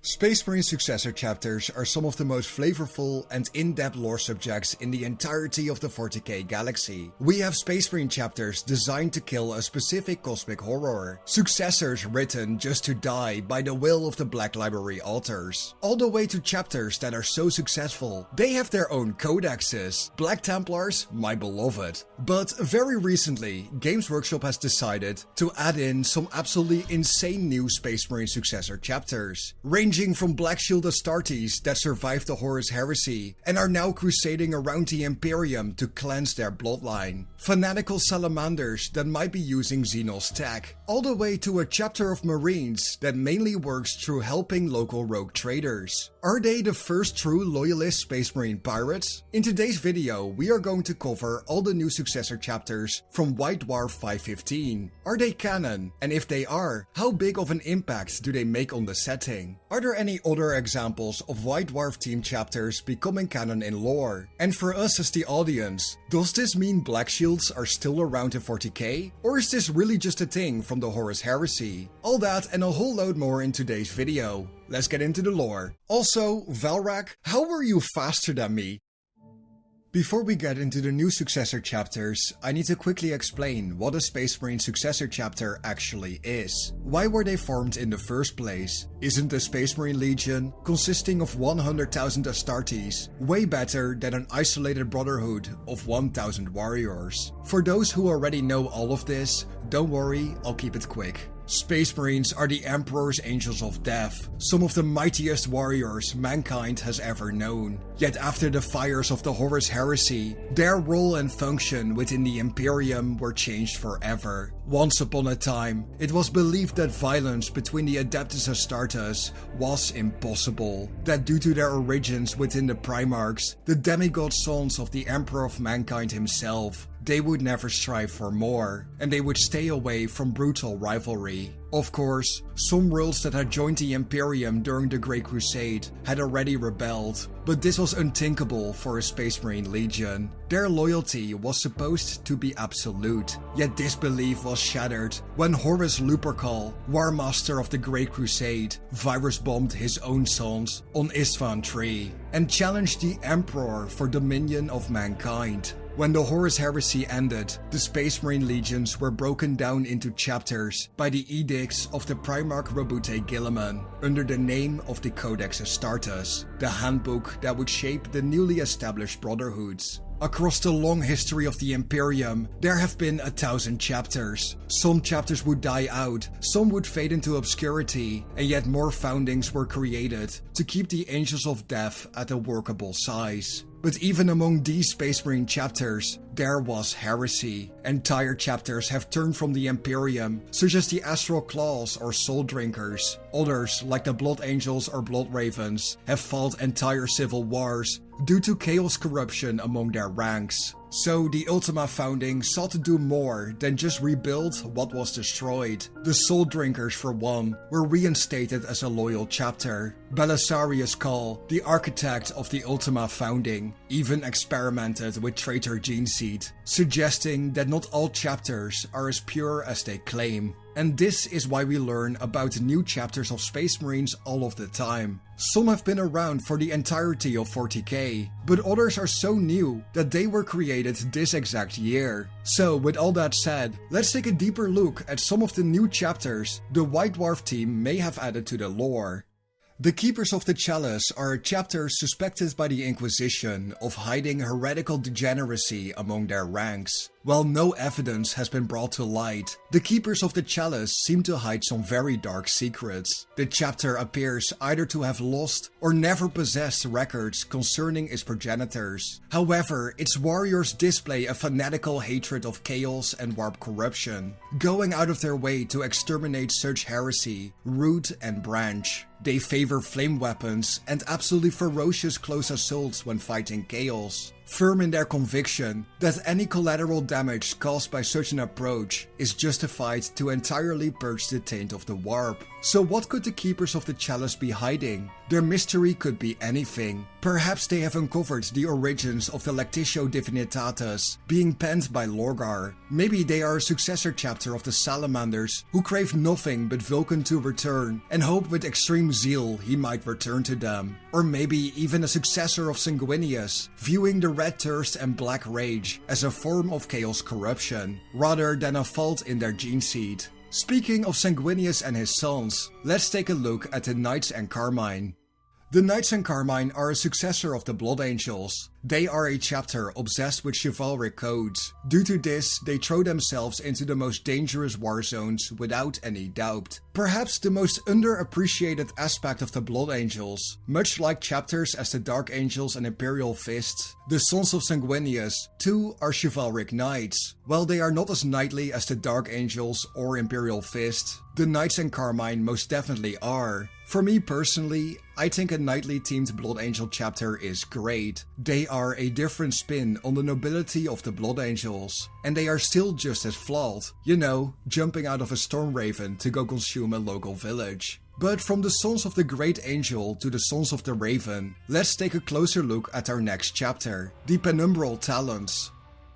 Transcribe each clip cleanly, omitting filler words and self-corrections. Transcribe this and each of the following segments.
Space Marine Successor chapters are some of the most flavorful and in-depth lore subjects in the entirety of the 40K galaxy. We have Space Marine chapters designed to kill a specific cosmic horror, successors written just to die by the will of the Black Library authors, all the way to chapters that are so successful they have their own codexes. Black Templars, my beloved. But very recently, Games Workshop has decided to add in some absolutely insane new Space Marine Successor chapters, ranging from Black Shield Astartes that survived the Horus Heresy and are now crusading around the Imperium to cleanse their bloodline, fanatical salamanders that might be using Xenos tech, all the way to a chapter of Marines that mainly works through helping local rogue traders. Are they the first true loyalist Space Marine pirates? In today's video, we are going to cover all the new Successor chapters from White Dwarf 515. Are they canon? And if they are, how big of an impact do they make on the setting? Are there any other examples of White Dwarf team chapters becoming canon in lore? And for us as the audience, does this mean Black Shields are still around in 40k? Or is this really just a thing from the Horus Heresy? All that and a whole load more in today's video. Let's get into the lore. Also, Valrak, how were you faster than me? Before we get into the new Successor chapters, I need to quickly explain what a Space Marine Successor chapter actually is. Why were they formed in the first place? Isn't the Space Marine Legion, consisting of 100,000 Astartes, way better than an isolated brotherhood of 1,000 warriors? For those who already know all of this, don't worry, I'll keep it quick. Space Marines are the Emperor's Angels of Death, some of the mightiest warriors mankind has ever known. Yet after the fires of the Horus Heresy, their role and function within the Imperium were changed forever. Once upon a time, it was believed that violence between the Adeptus Astartes was impossible, that due to their origins within the Primarchs, the demigod sons of the Emperor of Mankind himself, they would never strive for more, and they would stay away from brutal rivalry. Of course, some worlds that had joined the Imperium during the Great Crusade had already rebelled, but this was unthinkable for a Space Marine Legion. Their loyalty was supposed to be absolute, yet this belief was shattered when Horus Lupercal, War Master of the Great Crusade, virus-bombed his own sons on Isstvan III and challenged the Emperor for dominion of mankind. When the Horus Heresy ended, the Space Marine Legions were broken down into chapters by the edicts of the Primarch Robute Guilliman under the name of the Codex Astartes, the handbook that would shape the newly established brotherhoods. Across the long history of the Imperium, there have been 1,000 chapters. Some chapters would die out, some would fade into obscurity, and yet more foundings were created to keep the Angels of Death at a workable size. But even among these Space Marine chapters, there was heresy. Entire chapters have turned from the Imperium, such as the Astral Claws or Soul Drinkers. Others, like the Blood Angels or Blood Ravens, have fought entire civil wars due to chaos corruption among their ranks. So the Ultima founding sought to do more than just rebuild what was destroyed. The Soul Drinkers, for one, were reinstated as a loyal chapter. Belisarius Cawl, the architect of the Ultima founding, even experimented with traitor gene seed, suggesting that not all chapters are as pure as they claim. And this is why we learn about new chapters of Space Marines all of the time. Some have been around for the entirety of 40k, but others are so new that they were created this exact year. So with all that said, let's take a deeper look at some of the new chapters the White Dwarf team may have added to the lore. The Keepers of the Chalice are a chapter suspected by the Inquisition of hiding heretical degeneracy among their ranks. While no evidence has been brought to light, the Keepers of the Chalice seem to hide some very dark secrets. The chapter appears either to have lost or never possessed records concerning its progenitors. However, its warriors display a fanatical hatred of chaos and warp corruption, going out of their way to exterminate such heresy, root and branch. They favor flame weapons and absolutely ferocious close assaults when fighting chaos. firm in their conviction that any collateral damage caused by such an approach is justified to entirely purge the taint of the warp. So what could the keepers of the Chalice be hiding? Their mystery could be anything. Perhaps they have uncovered the origins of the Lectitio Divinitatis being penned by Lorgar. Maybe they are a successor chapter of the Salamanders who crave nothing but Vulcan to return and hope with extreme zeal he might return to them. Or maybe even a successor of Sanguinius, viewing the Red Thirst and Black Rage as a form of Chaos corruption, rather than a fault in their gene seed. Speaking of Sanguinius and his sons, let's take a look at the Knights Encarmine. The Knights Encarmine are a successor of the Blood Angels. They are a chapter obsessed with chivalric codes. Due to this, they throw themselves into the most dangerous war zones without any doubt. Perhaps the most underappreciated aspect of the Blood Angels, much like chapters as the Dark Angels and Imperial Fists, the Sons of Sanguinius too are chivalric knights. While they are not as knightly as the Dark Angels or Imperial Fist, the Knights Encarmine most definitely are. For me personally, I think a knightly themed Blood Angel chapter is great. They are a different spin on the nobility of the Blood Angels, and they are still just as flawed. You know, jumping out of a Storm Raven to go consume a local village. But from the Sons of the Great Angel to the Sons of the Raven, let's take a closer look at our next chapter, the Penumbral Talons.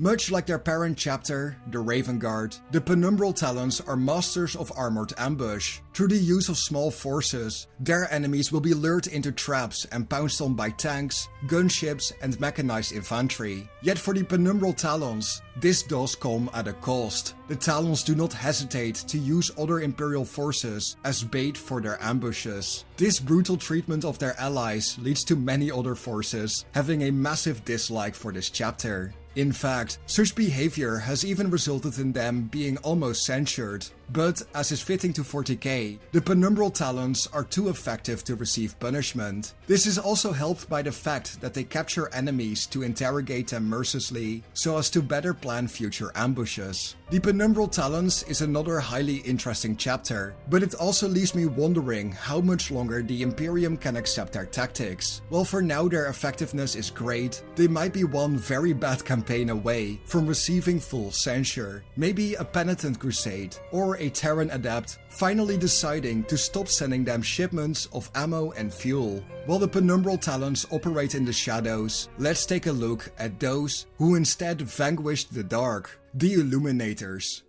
Much like their parent chapter, the Raven Guard, the Penumbral Talons are masters of armored ambush. Through the use of small forces, their enemies will be lured into traps and pounced on by tanks, gunships and mechanized infantry. Yet for the Penumbral Talons, this does come at a cost. The Talons do not hesitate to use other Imperial forces as bait for their ambushes. This brutal treatment of their allies leads to many other forces having a massive dislike for this chapter. In fact, such behavior has even resulted in them being almost censured. But, as is fitting to 40k, the Penumbral Talons are too effective to receive punishment. This is also helped by the fact that they capture enemies to interrogate them mercilessly, so as to better plan future ambushes. The Penumbral Talons is another highly interesting chapter, but it also leaves me wondering how much longer the Imperium can accept their tactics. While for now their effectiveness is great, they might be one very bad campaign away from receiving full censure. Maybe a penitent crusade, or a Terran adept finally deciding to stop sending them shipments of ammo and fuel. While the Penumbral Talons operate in the shadows, let's take a look at those who instead vanquished the dark, the Illuminators.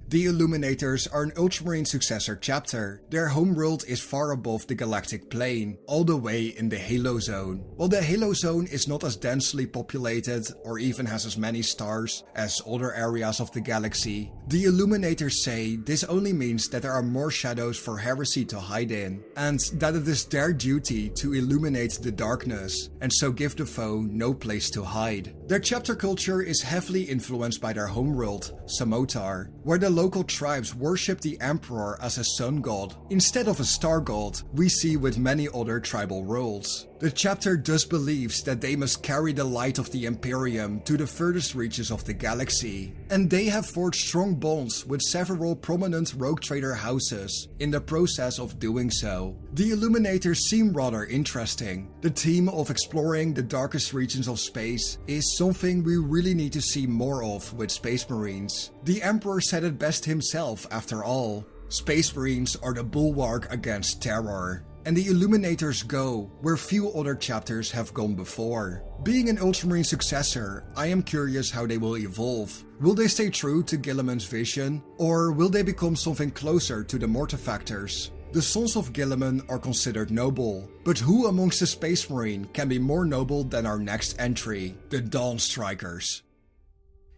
The Illuminators are an Ultramarine successor chapter. Their homeworld is far above the galactic plane, all the way in the Halo Zone. While the Halo Zone is not as densely populated or even has as many stars as other areas of the galaxy, the Illuminators say this only means that there are more shadows for heresy to hide in, and that it is their duty to illuminate the darkness, and so give the foe no place to hide. Their chapter culture is heavily influenced by their homeworld, Samotar, where the local tribes worship the Emperor as a sun god, instead of a star god we see with many other tribal worlds. The chapter thus believes that they must carry the light of the Imperium to the furthest reaches of the galaxy, and they have forged strong bonds with several prominent rogue trader houses in the process of doing so. The Illuminators seem rather interesting. The theme of exploring the darkest regions of space is something we really need to see more of with Space Marines. The Emperor said it best himself after all. Space Marines are the bulwark against terror. And the Illuminators go where few other chapters have gone before. Being an Ultramarine successor, I am curious how they will evolve. Will they stay true to Guilliman's vision, or will they become something closer to the Mortifactors? The Sons of Guilliman are considered noble, but who amongst the Space Marine can be more noble than our next entry, the Dawnstrikers?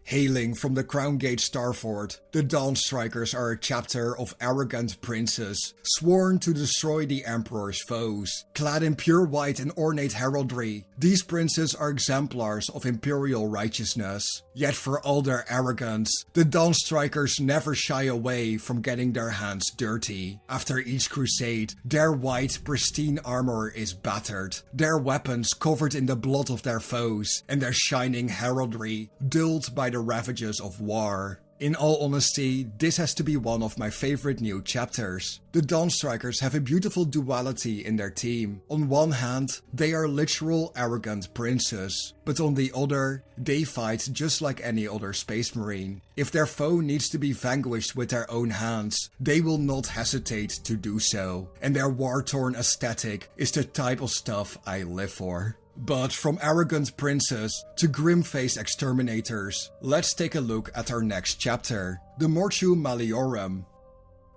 Hailing from the Crown Gate Starfort, the Dawnstrikers are a chapter of arrogant princes, sworn to destroy the Emperor's foes. Clad in pure white and ornate heraldry, these princes are exemplars of imperial righteousness. Yet for all their arrogance, the Dawnstrikers never shy away from getting their hands dirty. After each crusade, their white, pristine armor is battered, their weapons covered in the blood of their foes, and their shining heraldry dulled by the ravages of war. In all honesty, this has to be one of my favorite new chapters. The Dawnstrikers have a beautiful duality in their team. On one hand, they are literal arrogant princes, but on the other, they fight just like any other space marine. If their foe needs to be vanquished with their own hands, they will not hesitate to do so, and their war-torn aesthetic is the type of stuff I live for. But from arrogant princes to grim-faced exterminators, let's take a look at our next chapter, the Mortui Malleorum.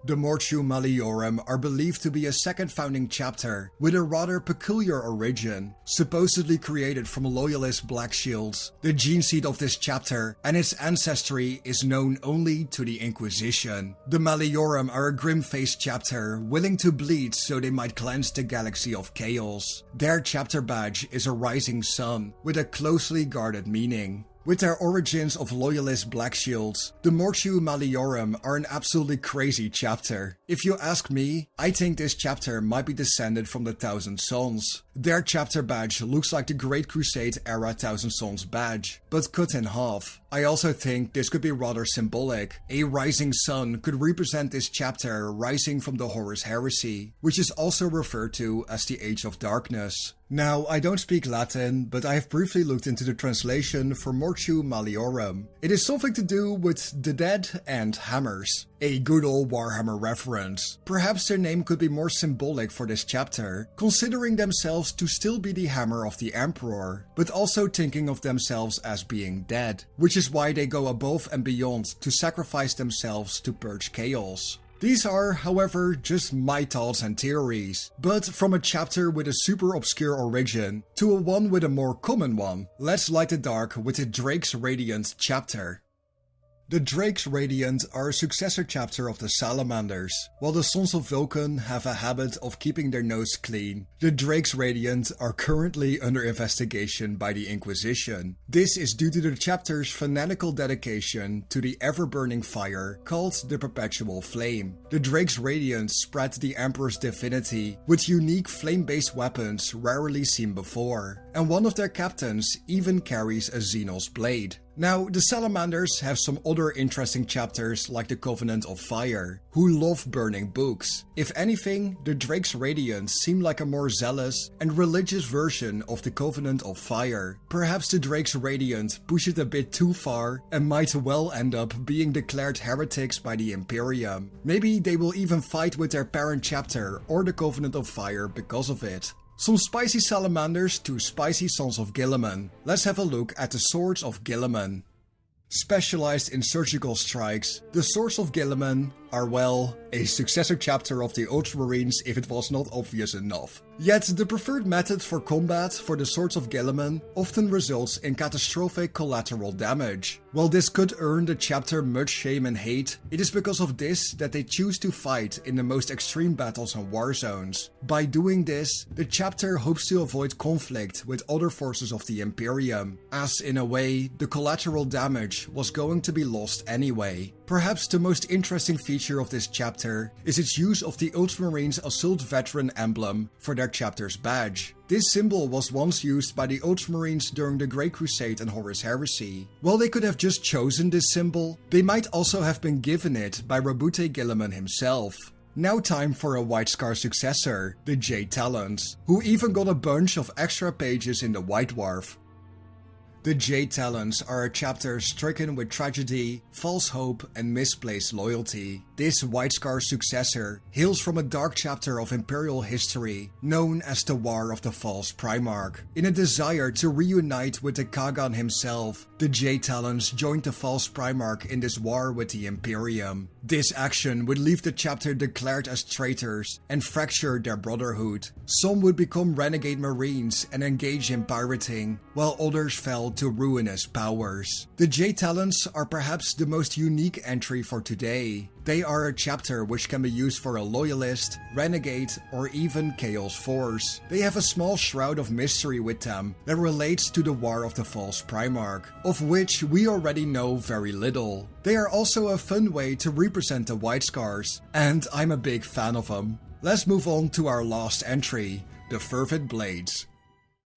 The Mortui Malleorum are believed to be a second founding chapter with a rather peculiar origin, supposedly created from loyalist black shields. The gene seed of this chapter and its ancestry is known only to the Inquisition. The Malleorum are a grim-faced chapter willing to bleed so they might cleanse the galaxy of chaos. Their chapter badge is a rising sun with a closely guarded meaning. With their origins of loyalist black shields, the Mortui Malleorum are an absolutely crazy chapter. If you ask me, I think this chapter might be descended from the Thousand Sons. Their chapter badge looks like the Great Crusade era Thousand Sons badge, but cut in half. I also think this could be rather symbolic. A rising sun could represent this chapter rising from the Horus Heresy, which is also referred to as the Age of Darkness. Now, I don't speak Latin, but I have briefly looked into the translation for Mortui Malleorum. It is something to do with the dead and hammers. A good old Warhammer reference. Perhaps their name could be more symbolic for this chapter, considering themselves to still be the hammer of the Emperor, but also thinking of themselves as being dead, which is why they go above and beyond to sacrifice themselves to purge chaos. These are, however, just my thoughts and theories, but from a chapter with a super obscure origin to a one with a more common one, let's light the dark with the Drake's Radiant chapter. The Drake's Radiant are a successor chapter of the Salamanders. While the Sons of Vulcan have a habit of keeping their nose clean, the Drake's Radiant are currently under investigation by the Inquisition. This is due to the chapter's fanatical dedication to the ever-burning fire called the Perpetual Flame. The Drake's Radiant spread the Emperor's divinity with unique flame-based weapons rarely seen before, and one of their captains even carries a Xenos blade. Now, the Salamanders have some other interesting chapters like the Covenant of Fire, who love burning books. If anything, the Drake's Radiant seem like a more zealous and religious version of the Covenant of Fire. Perhaps the Drake's Radiant push it a bit too far and might well end up being declared heretics by the Imperium. Maybe they will even fight with their parent chapter or the Covenant of Fire because of it. Some spicy salamanders to spicy Sons of Guilliman. Let's have a look at the Swords of Guilliman. Specialized in surgical strikes, the Swords of Guilliman are, well, a successor chapter of the Ultramarines if it was not obvious enough. Yet the preferred method for combat for the Swords of Guilliman often results in catastrophic collateral damage. While this could earn the chapter much shame and hate, it is because of this that they choose to fight in the most extreme battles and war zones. By doing this, the chapter hopes to avoid conflict with other forces of the Imperium, as in a way, the collateral damage was going to be lost anyway. Perhaps the most interesting feature of this chapter is its use of the Ultramarines Assault Veteran emblem for their chapter's badge. This symbol was once used by the Ultramarines during the Great Crusade and Horus Heresy. While they could have just chosen this symbol, they might also have been given it by Rabute Guilliman himself. Now time for a White Scar successor, the Jade Talons, who even got a bunch of extra pages in the White Dwarf. The Jade Talons are a chapter stricken with tragedy, false hope, and misplaced loyalty. This White Scar successor hails from a dark chapter of Imperial history, known as the War of the False Primarch. In a desire to reunite with the Kagan himself, the Jade Talons joined the False Primarch in this war with the Imperium. This action would leave the chapter declared as traitors and fracture their brotherhood. Some would become renegade marines and engage in pirating, while others fell to ruinous powers. The Jade Talons are perhaps the most unique entry for today. They are a chapter which can be used for a loyalist, renegade, or even chaos force. They have a small shroud of mystery with them that relates to the War of the False Primarch, of which we already know very little. They are also a fun way to represent the White Scars, and I'm a big fan of them. Let's move on to our last entry, the Fervid Blades.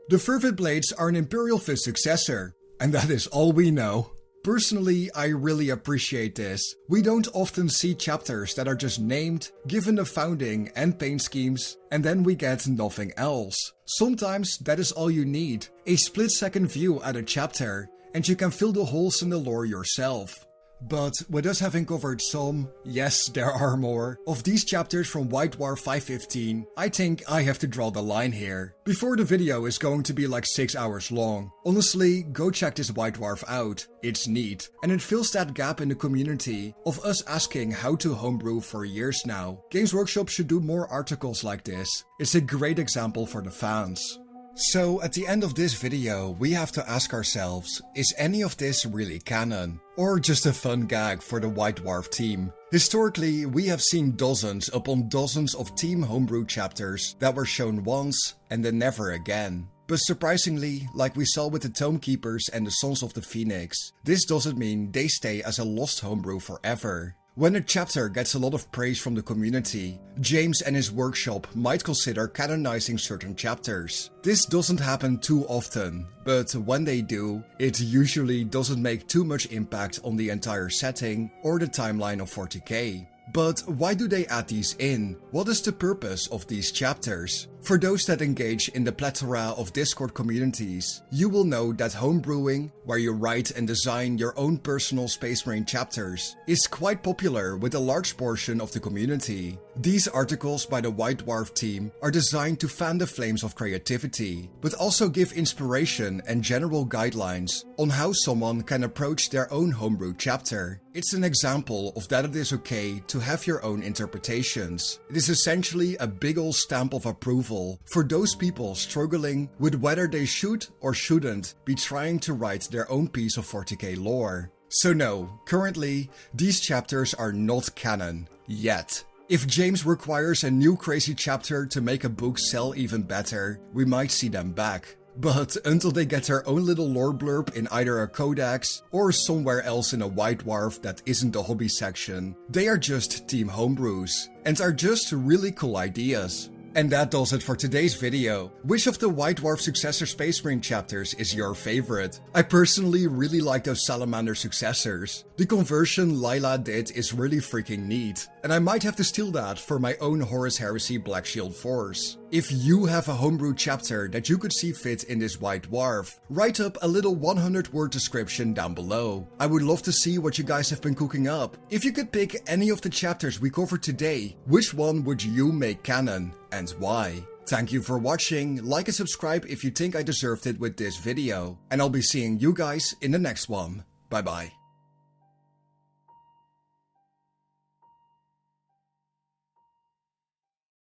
The Fervid Blades are an Imperial Fist successor, and that is all we know. Personally, I really appreciate this. We don't often see chapters that are just named, given the founding and paint schemes, and then we get nothing else. Sometimes that is all you need, a split-second view at a chapter, and you can fill the holes in the lore yourself. But with us having covered some, yes there are more, of these chapters from White Dwarf 515, I think I have to draw the line here. Before the video is going to be like 6 hours long. Honestly, go check this White Dwarf out, it's neat, and it fills that gap in the community of us asking how to homebrew for years now. Games Workshop should do more articles like this, it's a great example for the fans. So at the end of this video, we have to ask ourselves, is any of this really canon? Or just a fun gag for the White Dwarf team? Historically, we have seen dozens upon dozens of team homebrew chapters that were shown once and then never again. But surprisingly, like we saw with the Tome Keepers and the Sons of the Phoenix, this doesn't mean they stay as a lost homebrew forever. When a chapter gets a lot of praise from the community, James and his workshop might consider canonizing certain chapters. This doesn't happen too often, but when they do, it usually doesn't make too much impact on the entire setting or the timeline of 40k. But why do they add these in? What is the purpose of these chapters? For those that engage in the plethora of Discord communities, you will know that homebrewing, where you write and design your own personal Space Marine chapters, is quite popular with a large portion of the community. These articles by the White Dwarf team are designed to fan the flames of creativity, but also give inspiration and general guidelines on how someone can approach their own homebrew chapter. It's an example of that it is okay to have your own interpretations. It is essentially a big ol' stamp of approval for those people struggling with whether they should or shouldn't be trying to write their own piece of 40k lore. So no, currently, these chapters are not canon, yet. If James requires a new crazy chapter to make a book sell even better, we might see them back. But until they get their own little lore blurb in either a codex or somewhere else in a White Dwarf that isn't the hobby section, they are just team homebrews, and are just really cool ideas. And that does it for today's video. Which of the White Dwarf Successor Space Marine chapters is your favorite? I personally really like those Salamander Successors. The conversion Lila did is really freaking neat, and I might have to steal that for my own Horus Heresy Black Shield Force. If you have a homebrew chapter that you could see fit in this White Dwarf, write up a little 100-word description down below. I would love to see what you guys have been cooking up. If you could pick any of the chapters we covered today, which one would you make canon, and why? Thank you for watching, like and subscribe if you think I deserved it with this video, and I'll be seeing you guys in the next one. Bye bye.